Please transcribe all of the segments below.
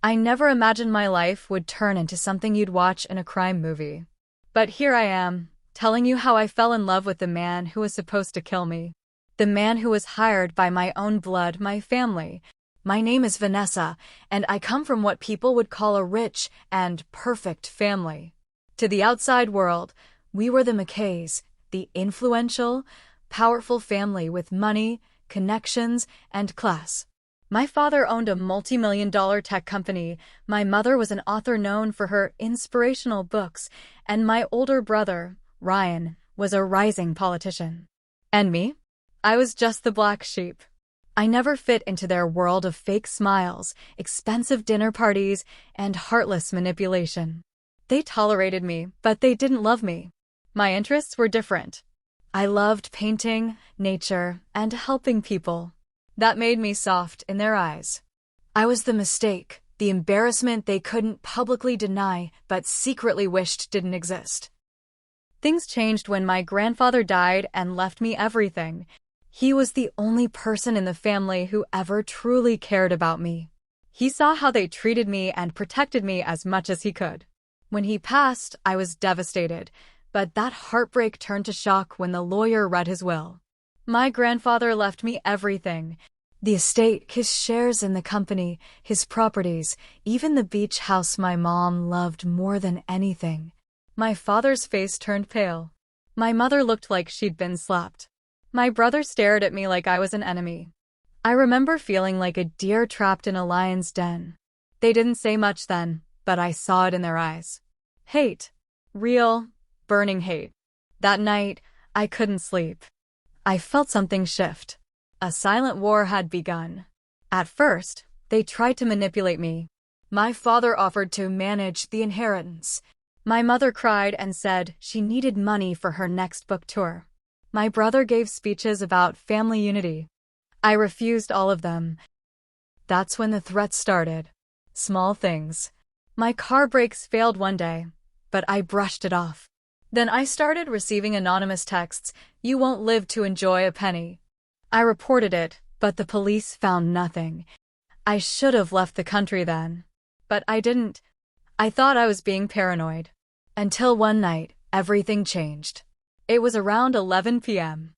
I never imagined my life would turn into something you'd watch in a crime movie. But here I am, telling you how I fell in love with the man who was supposed to kill me. The man who was hired by my own blood, my family. My name is Vanessa, and I come from what people would call a rich and perfect family. To the outside world, we were the McKays, the influential, powerful family with money, connections, and class. My father owned a multi-million-dollar tech company, my mother was an author known for her inspirational books, and my older brother, Ryan, was a rising politician. And me? I was just the black sheep. I never fit into their world of fake smiles, expensive dinner parties, and heartless manipulation. They tolerated me, but they didn't love me. My interests were different. I loved painting, nature, and helping people. That made me soft in their eyes. I was the mistake, the embarrassment they couldn't publicly deny but secretly wished didn't exist. Things changed when my grandfather died and left me everything. He was the only person in the family who ever truly cared about me. He saw how they treated me and protected me as much as he could. When he passed, I was devastated, but that heartbreak turned to shock when the lawyer read his will. My grandfather left me everything. The estate, his shares in the company, his properties, even the beach house my mom loved more than anything. My father's face turned pale. My mother looked like she'd been slapped. My brother stared at me like I was an enemy. I remember feeling like a deer trapped in a lion's den. They didn't say much then, but I saw it in their eyes. Hate. Real, burning hate. That night, I couldn't sleep. I felt something shift. A silent war had begun. At first, they tried to manipulate me. My father offered to manage the inheritance. My mother cried and said she needed money for her next book tour. My brother gave speeches about family unity. I refused all of them. That's when the threats started. Small things. My car brakes failed one day, but I brushed it off. Then I started receiving anonymous texts, "You won't live to enjoy a penny." I reported it, but the police found nothing. I should have left the country then. But I didn't. I thought I was being paranoid. Until one night, everything changed. It was around 11 p.m.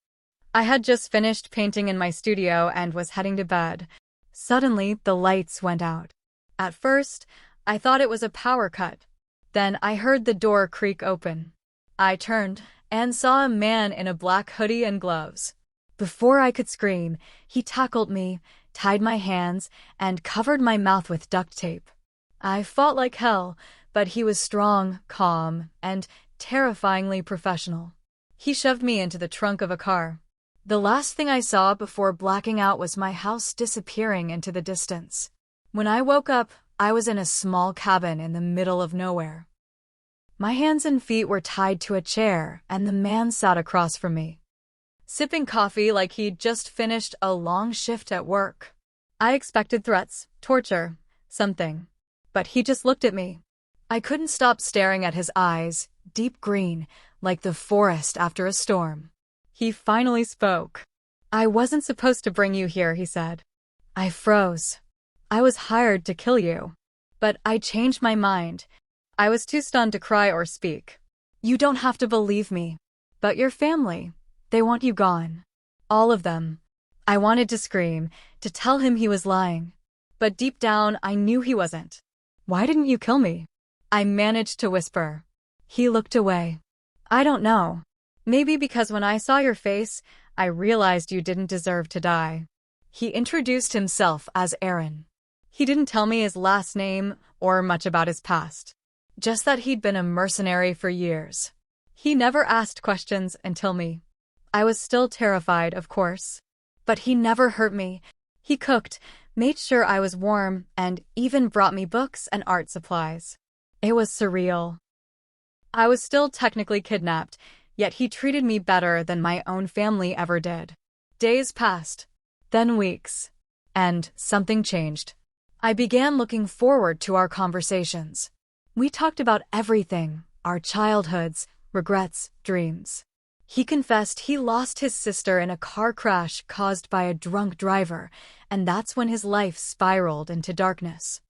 I had just finished painting in my studio and was heading to bed. Suddenly, the lights went out. At first, I thought it was a power cut. Then I heard the door creak open. I turned and saw a man in a black hoodie and gloves. Before I could scream, he tackled me, tied my hands, and covered my mouth with duct tape. I fought like hell, but he was strong, calm, and terrifyingly professional. He shoved me into the trunk of a car. The last thing I saw before blacking out was my house disappearing into the distance. When I woke up, I was in a small cabin in the middle of nowhere. My hands and feet were tied to a chair, and the man sat across from me, sipping coffee like he'd just finished a long shift at work. I expected threats, torture, something. But he just looked at me. I couldn't stop staring at his eyes, deep green, like the forest after a storm. He finally spoke. "I wasn't supposed to bring you here," he said. I froze. "I was hired to kill you." But I changed my mind. I was too stunned to cry or speak. "You don't have to believe me. But your family, they want you gone. All of them." I wanted to scream, to tell him he was lying. But deep down, I knew he wasn't. "Why didn't you kill me?" I managed to whisper. He looked away. "I don't know. Maybe because when I saw your face, I realized you didn't deserve to die." He introduced himself as Aaron. He didn't tell me his last name or much about his past. Just that he'd been a mercenary for years. He never asked questions until me. I was still terrified, of course. But he never hurt me. He cooked, made sure I was warm, and even brought me books and art supplies. It was surreal. I was still technically kidnapped, yet he treated me better than my own family ever did. Days passed, then weeks, and something changed. I began looking forward to our conversations. We talked about everything, our childhoods, regrets, dreams. He confessed he lost his sister in a car crash caused by a drunk driver, and that's when his life spiraled into darkness.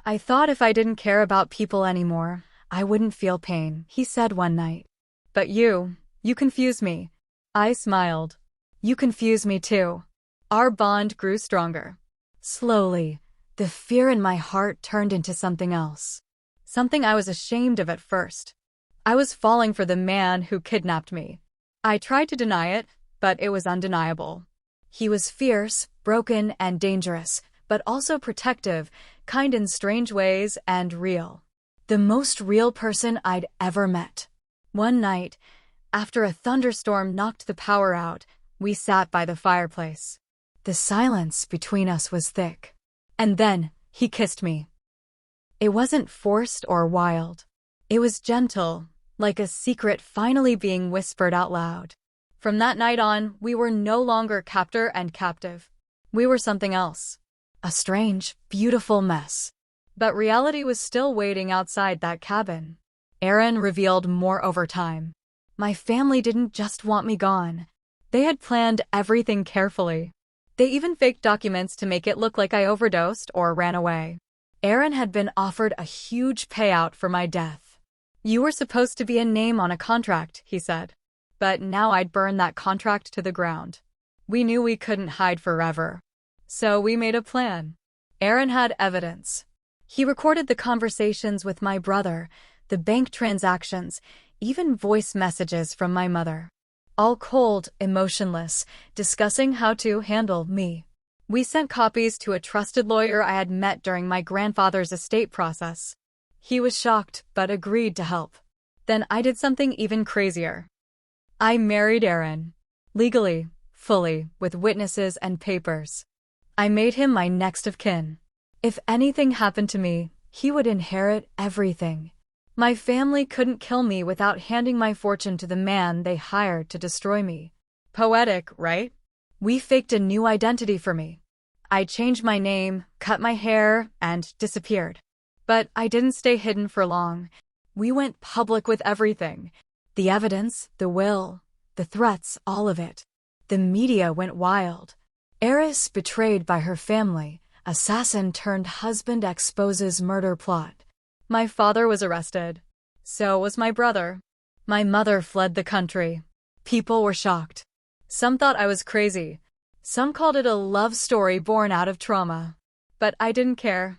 I thought if I didn't care about people anymore, I wouldn't feel pain, he said one night. But you confuse me. I smiled. You confuse me too. Our bond grew stronger. Slowly, the fear in my heart turned into something else. Something I was ashamed of at first. I was falling for the man who kidnapped me. I tried to deny it, but it was undeniable. He was fierce, broken, and dangerous, but also protective, kind in strange ways, and real. The most real person I'd ever met. One night, after a thunderstorm knocked the power out, we sat by the fireplace. The silence between us was thick. And then, he kissed me. It wasn't forced or wild. It was gentle, like a secret finally being whispered out loud. From that night on, we were no longer captor and captive. We were something else. A strange, beautiful mess. But reality was still waiting outside that cabin. Aaron revealed more over time. My family didn't just want me gone. They had planned everything carefully. They even faked documents to make it look like I overdosed or ran away. Aaron had been offered a huge payout for my death. You were supposed to be a name on a contract, he said. But now I'd burn that contract to the ground. We knew we couldn't hide forever. So we made a plan. Aaron had evidence. He recorded the conversations with my brother, the bank transactions, even voice messages from my mother. All cold, emotionless, discussing how to handle me. We sent copies to a trusted lawyer I had met during my grandfather's estate process. He was shocked, but agreed to help. Then I did something even crazier. I married Aaron. Legally, fully, with witnesses and papers. I made him my next of kin. If anything happened to me, he would inherit everything. My family couldn't kill me without handing my fortune to the man they hired to destroy me. Poetic, right? We faked a new identity for me. I changed my name, cut my hair, and disappeared. But I didn't stay hidden for long. We went public with everything. The evidence, the will, the threats, all of it. The media went wild. Heiress betrayed by her family, assassin turned husband exposes murder plot. My father was arrested. So was my brother. My mother fled the country. People were shocked. Some thought I was crazy. Some called it a love story born out of trauma. But I didn't care.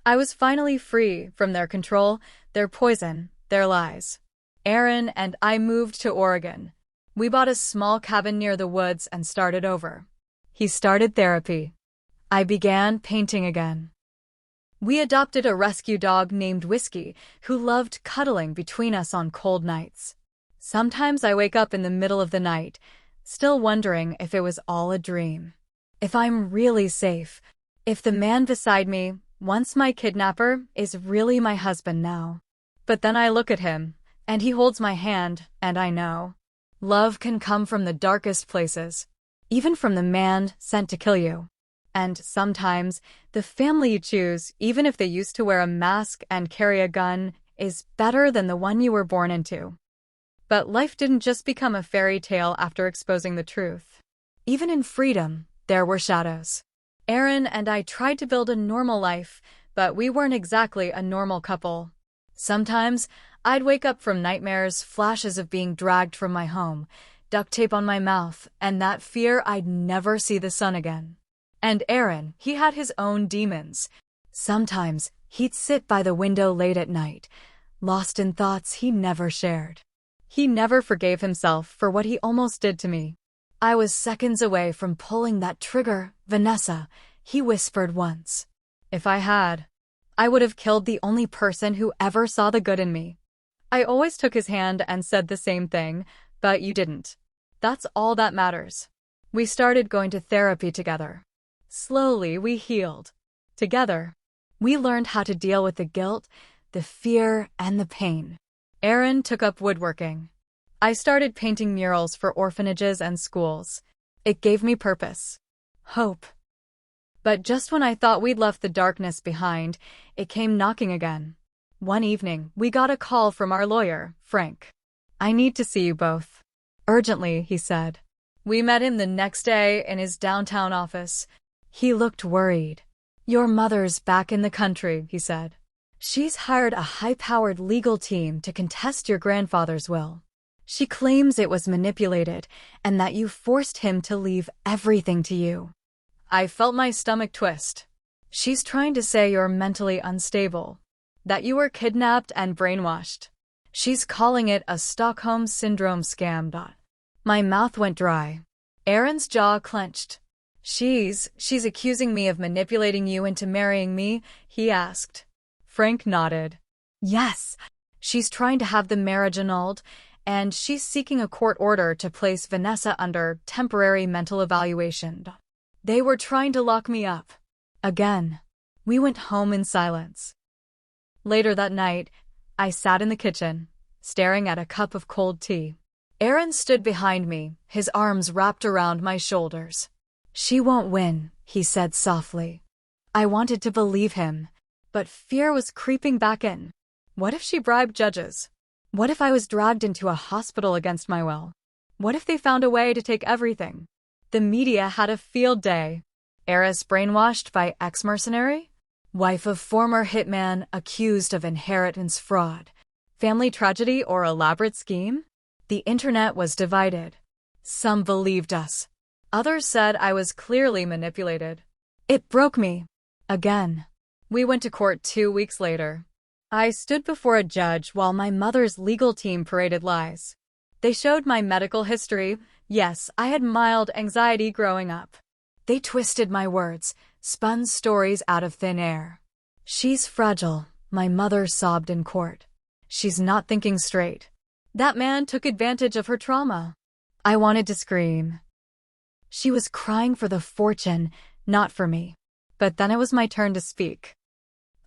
I was finally free from their control, their poison, their lies. Aaron and I moved to Oregon. We bought a small cabin near the woods and started over. He started therapy. I began painting again. We adopted a rescue dog named Whiskey, who loved cuddling between us on cold nights. Sometimes I wake up in the middle of the night, still wondering if it was all a dream. If I'm really safe. If the man beside me, once my kidnapper, is really my husband now. But then I look at him, and he holds my hand, and I know. Love can come from the darkest places. Even from the man sent to kill you. And sometimes, the family you choose, even if they used to wear a mask and carry a gun, is better than the one you were born into. But life didn't just become a fairy tale after exposing the truth. Even in freedom, there were shadows. Aaron and I tried to build a normal life, but we weren't exactly a normal couple. Sometimes, I'd wake up from nightmares, flashes of being dragged from my home, duct tape on my mouth, and that fear I'd never see the sun again. And Aaron, he had his own demons. Sometimes, he'd sit by the window late at night, lost in thoughts he never shared. He never forgave himself for what he almost did to me. I was seconds away from pulling that trigger, Vanessa, he whispered once. If I had, I would have killed the only person who ever saw the good in me. I always took his hand and said the same thing, but you didn't. That's all that matters. We started going to therapy together. Slowly, we healed. Together, we learned how to deal with the guilt, the fear, and the pain. Aaron took up woodworking. I started painting murals for orphanages and schools. It gave me purpose. Hope. But just when I thought we'd left the darkness behind, it came knocking again. One evening, we got a call from our lawyer, Frank. I need to see you both. Urgently, he said. We met him the next day in his downtown office. He looked worried. Your mother's back in the country, he said. She's hired a high-powered legal team to contest your grandfather's will. She claims it was manipulated and that you forced him to leave everything to you. I felt my stomach twist. She's trying to say you're mentally unstable, that you were kidnapped and brainwashed. She's calling it a Stockholm Syndrome scam. My mouth went dry. Aaron's jaw clenched. She's accusing me of manipulating you into marrying me, he asked. Frank nodded. Yes, she's trying to have the marriage annulled, and she's seeking a court order to place Vanessa under temporary mental evaluation. They were trying to lock me up. Again. We went home in silence. Later that night, I sat in the kitchen, staring at a cup of cold tea. Aaron stood behind me, his arms wrapped around my shoulders. She won't win, he said softly. I wanted to believe him, but fear was creeping back in. What if she bribed judges? What if I was dragged into a hospital against my will? What if they found a way to take everything? The media had a field day. Heiress brainwashed by ex-mercenary? Wife of former hitman accused of inheritance fraud. Family tragedy or elaborate scheme? The internet was divided. Some believed us. Others said I was clearly manipulated. It broke me. Again. We went to court 2 weeks later. I stood before a judge while my mother's legal team paraded lies. They showed my medical history. Yes, I had mild anxiety growing up. They twisted my words, spun stories out of thin air. She's fragile, my mother sobbed in court. She's not thinking straight. That man took advantage of her trauma. I wanted to scream. She was crying for the fortune, not for me. But then it was my turn to speak.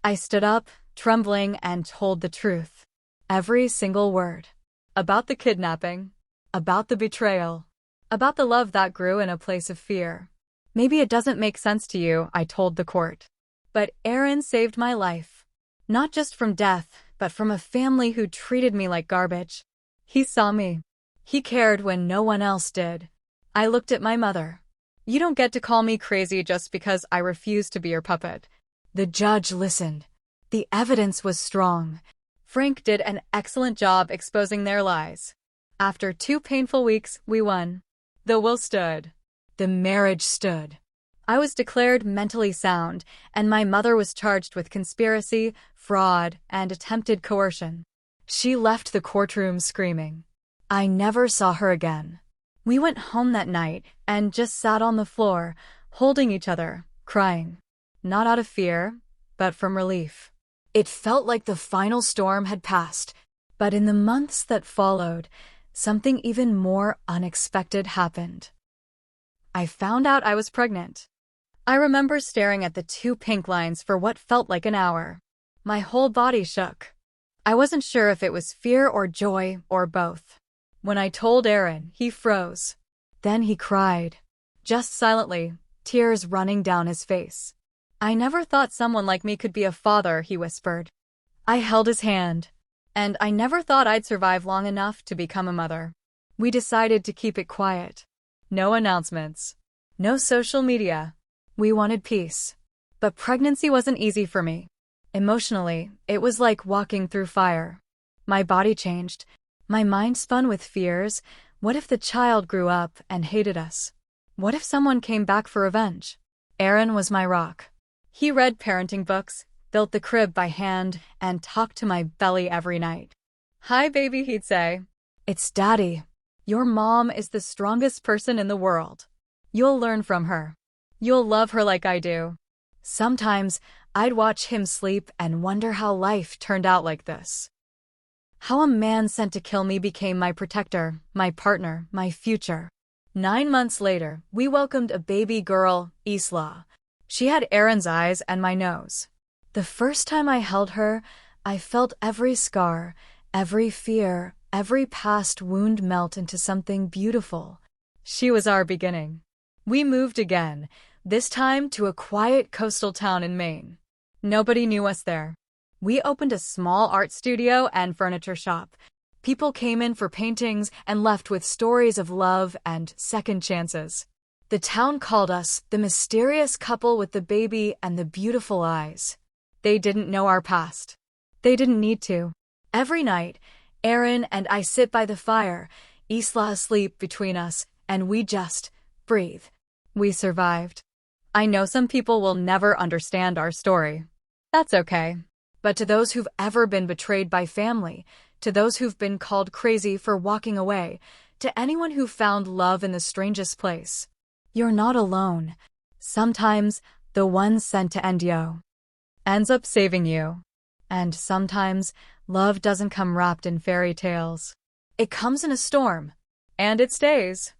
I stood up, trembling, and told the truth. Every single word. About the kidnapping. About the betrayal. About the love that grew in a place of fear. Maybe it doesn't make sense to you, I told the court. But Aaron saved my life. Not just from death, but from a family who treated me like garbage. He saw me. He cared when no one else did. I looked at my mother. You don't get to call me crazy just because I refuse to be your puppet. The judge listened. The evidence was strong. Frank did an excellent job exposing their lies. After 2 painful weeks, we won. The will stood. The marriage stood. I was declared mentally sound, and my mother was charged with conspiracy, fraud, and attempted coercion. She left the courtroom screaming. I never saw her again. We went home that night and just sat on the floor, holding each other, crying. Not out of fear, but from relief. It felt like the final storm had passed, but in the months that followed, something even more unexpected happened. I found out I was pregnant. I remember staring at the 2 pink lines for what felt like an hour. My whole body shook. I wasn't sure if it was fear or joy or both. When I told Aaron, he froze. Then he cried. Just silently, tears running down his face. I never thought someone like me could be a father, he whispered. I held his hand. And I never thought I'd survive long enough to become a mother. We decided to keep it quiet. No announcements. No social media. We wanted peace. But pregnancy wasn't easy for me. Emotionally, it was like walking through fire. My body changed. My mind spun with fears. What if the child grew up and hated us? What if someone came back for revenge? Aaron was my rock. He read parenting books, built the crib by hand, and talked to my belly every night. Hi, baby, he'd say. It's Daddy. Your mom is the strongest person in the world. You'll learn from her. You'll love her like I do. Sometimes, I'd watch him sleep and wonder how life turned out like this. How a man sent to kill me became my protector, my partner, my future. 9 months later, we welcomed a baby girl, Isla. She had Aaron's eyes and my nose. The first time I held her, I felt every scar, every fear, every past wound melt into something beautiful. She was our beginning. We moved again, this time to a quiet coastal town in Maine. Nobody knew us there. We opened a small art studio and furniture shop. People came in for paintings and left with stories of love and second chances. The town called us the mysterious couple with the baby and the beautiful eyes. They didn't know our past. They didn't need to. Every night, Aaron and I sit by the fire, Isla asleep between us, and we just breathe. We survived. I know some people will never understand our story. That's okay. But to those who've ever been betrayed by family, to those who've been called crazy for walking away, to anyone who found love in the strangest place, you're not alone. Sometimes the one sent to end you ends up saving you. And sometimes love doesn't come wrapped in fairy tales. It comes in a storm. And it stays.